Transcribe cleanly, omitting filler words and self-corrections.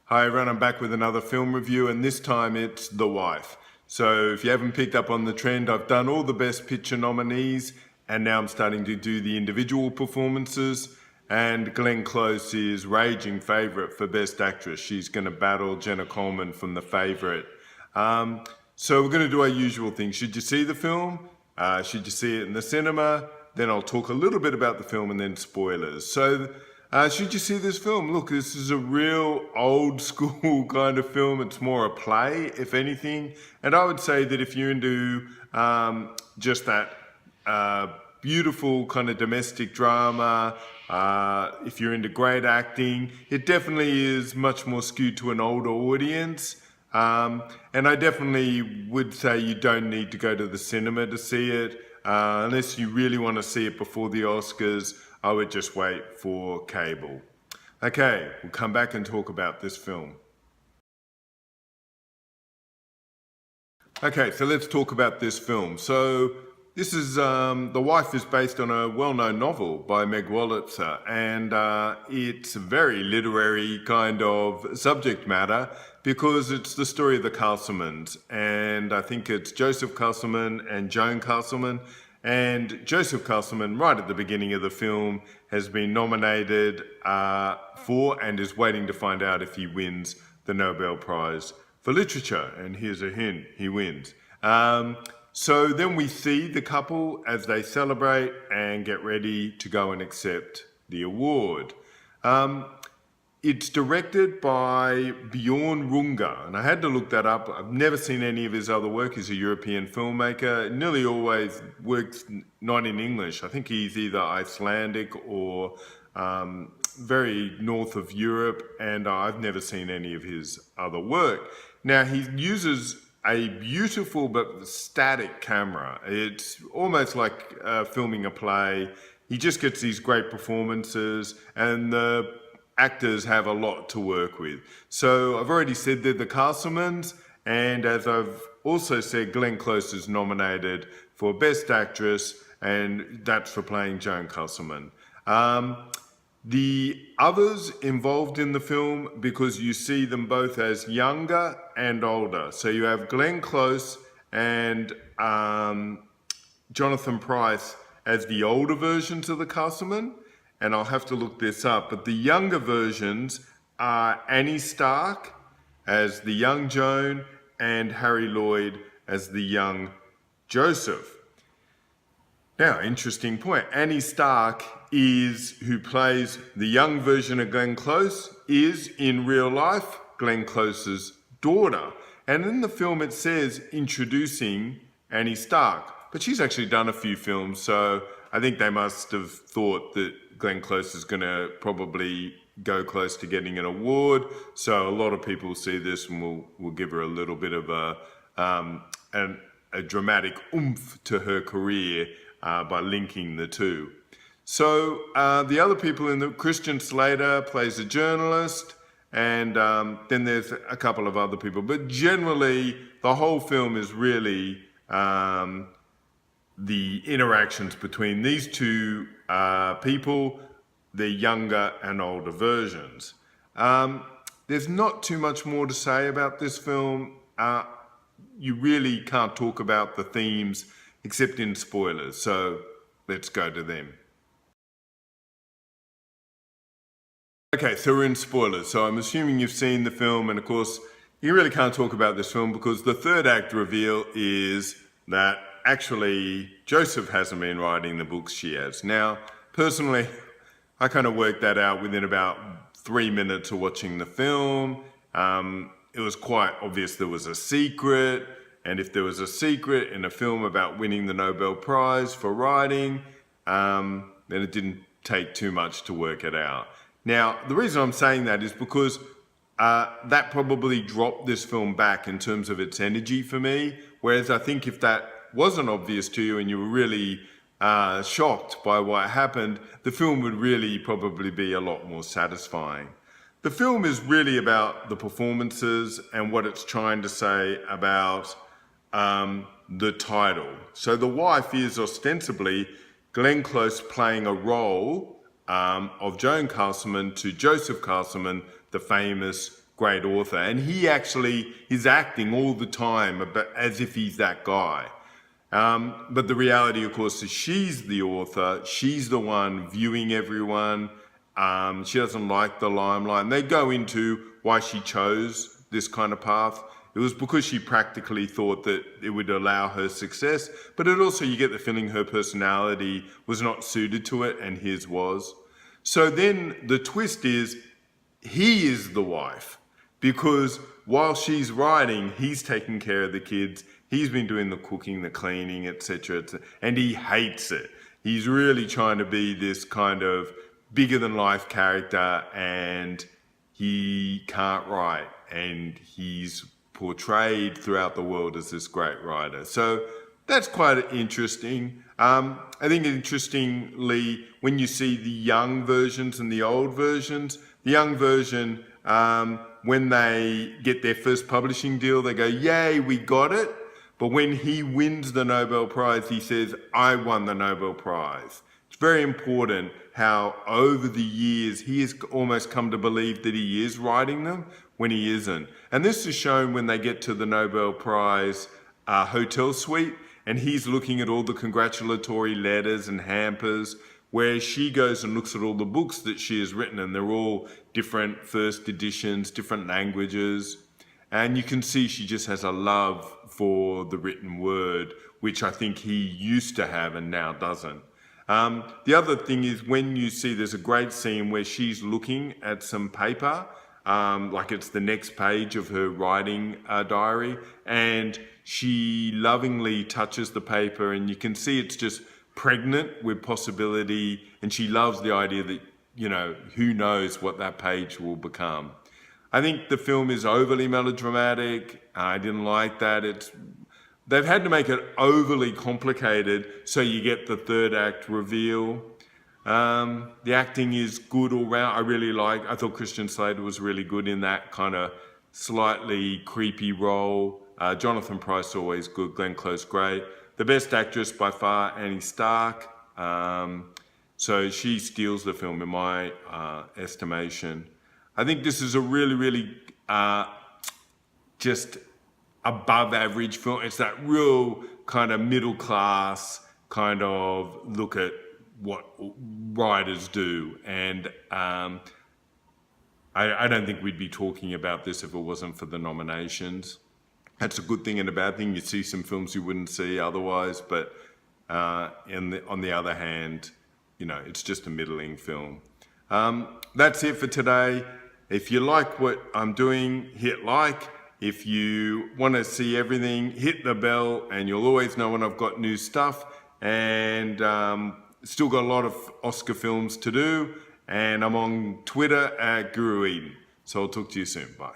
Hi everyone, I'm back with another film review, and this time it's The Wife. So if you haven't picked up on the trend, I've done all the Best Picture nominees and now I'm starting to do the individual performances, and Glenn Close is raging favourite for Best Actress. She's going to battle Jenna Coleman from The Favourite. So we're going to do our usual thing. Should you see the film? Should you see it in the cinema? Then I'll talk a little bit about the film and then spoilers. So should you see this film? Look, this is a real old school kind of film. It's more a play, if anything. And I would say that if you're into just that beautiful kind of domestic drama, if you're into great acting, it definitely is much more skewed to an older audience. And I definitely would say you don't need to go to the cinema to see it. Unless you really want to see it before the Oscars, I would just wait for cable. Okay, we'll come back and talk about this film. Okay, so let's talk about this film. So this is, The Wife is based on a well-known novel by Meg Wolitzer, and it's a very literary kind of subject matter because it's the story of the Castlemans, and I think it's Joseph Castleman and Joan Castleman. And Joseph Castleman, right at the beginning of the film, has been nominated for and is waiting to find out if he wins the Nobel Prize for Literature. And here's a hint, he wins. So then we see the couple as they celebrate and get ready to go and accept the award. It's directed by Bjorn Runge, and I had to look that up. I've never seen any of his other work. He's a European filmmaker, nearly always works not in English. I think he's either Icelandic or very north of Europe, and I've never seen any of his other work. Now, he uses a beautiful but static camera. It's almost like filming a play. He just gets these great performances, and the actors have a lot to work with. So I've already said they're the Castlemans, and as I've also said, Glenn Close is nominated for Best Actress, and that's for playing Joan Castleman. The others involved in the film, because you see them both as younger and older. So you have Glenn Close and Jonathan Pryce as the older versions of the Castleman, and I'll have to look this up, but the younger versions are Annie Stark as the young Joan and Harry Lloyd as the young Joseph. Now, interesting point. Annie Stark who plays the young version of Glenn Close, is in real life Glenn Close's daughter. And in the film it says introducing Annie Stark, but she's actually done a few films, so I think they must have thought that Glenn Close is going to probably go close to getting an award. So a lot of people see this and will give her a little bit of a dramatic oomph to her career by linking the two. So the other people in the, Christian Slater plays a journalist, and then there's a couple of other people. But generally, the whole film is really the interactions between these two people, their younger and older versions. There's not too much more to say about this film. You really can't talk about the themes except in spoilers, so let's go to them. Okay, so we're in spoilers. So I'm assuming you've seen the film, and of course, you really can't talk about this film because the third act reveal is that actually Joseph hasn't been writing the books, she has. Now, personally, I kind of worked that out within about 3 minutes of watching the film. It was quite obvious there was a secret, and if there was a secret in a film about winning the Nobel Prize for writing, then it didn't take too much to work it out. Now, the reason I'm saying that is because that probably dropped this film back in terms of its energy for me, whereas I think if that wasn't obvious to you and you were really shocked by what happened, the film would really probably be a lot more satisfying. The film is really about the performances and what it's trying to say about the title. So The Wife is ostensibly Glenn Close playing a role of Joan Castleman to Joseph Castleman, the famous great author. And he actually is acting all the time as if he's that guy. But the reality, of course, is she's the author. She's the one viewing everyone. She doesn't like the limelight. And they go into why she chose this kind of path. It was because she practically thought that it would allow her success, but it also, you get the feeling her personality was not suited to it and his was. So then the twist is he is the wife, because while she's writing, he's taking care of the kids. He's been doing the cooking, the cleaning, etc., and he hates it. He's really trying to be this kind of bigger than life character, and he can't write, and he's portrayed throughout the world as this great writer. So that's quite interesting. I think interestingly, when you see the young versions and the old versions, the young version, when they get their first publishing deal, they go, yay, we got it. But when he wins the Nobel Prize, he says, I won the Nobel Prize. It's very important how over the years he has almost come to believe that he is writing them when he isn't. And this is shown when they get to the Nobel Prize hotel suite, and he's looking at all the congratulatory letters and hampers, where she goes and looks at all the books that she has written, and they're all different first editions, different languages. And you can see she just has a love for the written word, which I think he used to have and now doesn't. The other thing is when you see there's a great scene where she's looking at some paper, like it's the next page of her writing diary, and she lovingly touches the paper, and you can see it's just pregnant with possibility, and she loves the idea that, you know, who knows what that page will become. I think the film is overly melodramatic. I didn't like that. They've had to make it overly complicated so you get the third act reveal. The acting is good all round. I thought Christian Slater was really good in that kind of slightly creepy role. Jonathan Pryce always good. Glenn Close great. The best actress by far, Annie Stark. So she steals the film in my estimation. I think this is a really, really just above average film. It's that real kind of middle class kind of look at what writers do. And I don't think we'd be talking about this if it wasn't for the nominations. That's a good thing and a bad thing. You see some films you wouldn't see otherwise, but on the other hand, you know, it's just a middling film. That's it for today. If you like what I'm doing, hit like. If you want to see everything, hit the bell, and you'll always know when I've got new stuff. And still got a lot of Oscar films to do. And I'm on Twitter at Guru Eden. So I'll talk to you soon. Bye.